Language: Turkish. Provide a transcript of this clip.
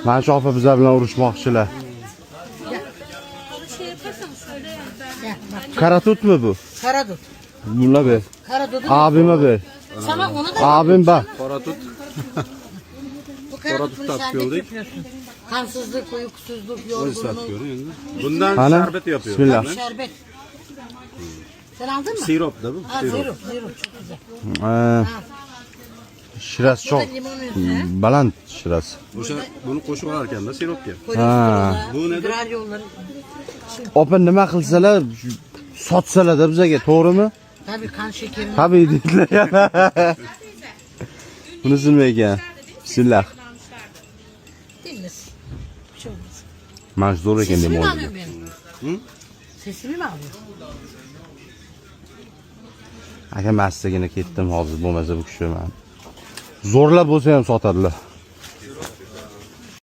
Mana shu opa bizlar bilan urushmoqchilar. Karatutmi bu? Karadut. Bunlar be. Karadut. Abime be. Sana onu da Abim bak. Karatut. bu karadutun Karadut şerbet yapıyorduk. yapıyorsun. Kansızlık, uykusuzluk, Onu yorgunluk. satıyoruz yani. Bundan Hani? şerbet yapıyoruz. Bismillah. Yani. Şerbet. Sen aldın mı? Sirop da bu. Ha, Sirop. zero, zero çok güzel. Şiraz çok Bu da limon üstüne. baland şiraz. Bunu koşu vararken de sirop ya. Kolesterol, Bu nedir? idrar yolları. Opa nima qilsalar, sotsalar-da bizga, to'g'rimi? Tabii kan şekerini. Tabii deydilar ya. Bunisi nima ekan? Bismillah. Bilmez. Bir şey olmaz. Mana zo'r ekan Sesimi mi limon. alıyorsun benim? Sesimi mi alıyorsun? Aka mastagina ketdim hozir, bo'lmasa bu kishi men. Zo'rlab bo'lsa ham sotadilar.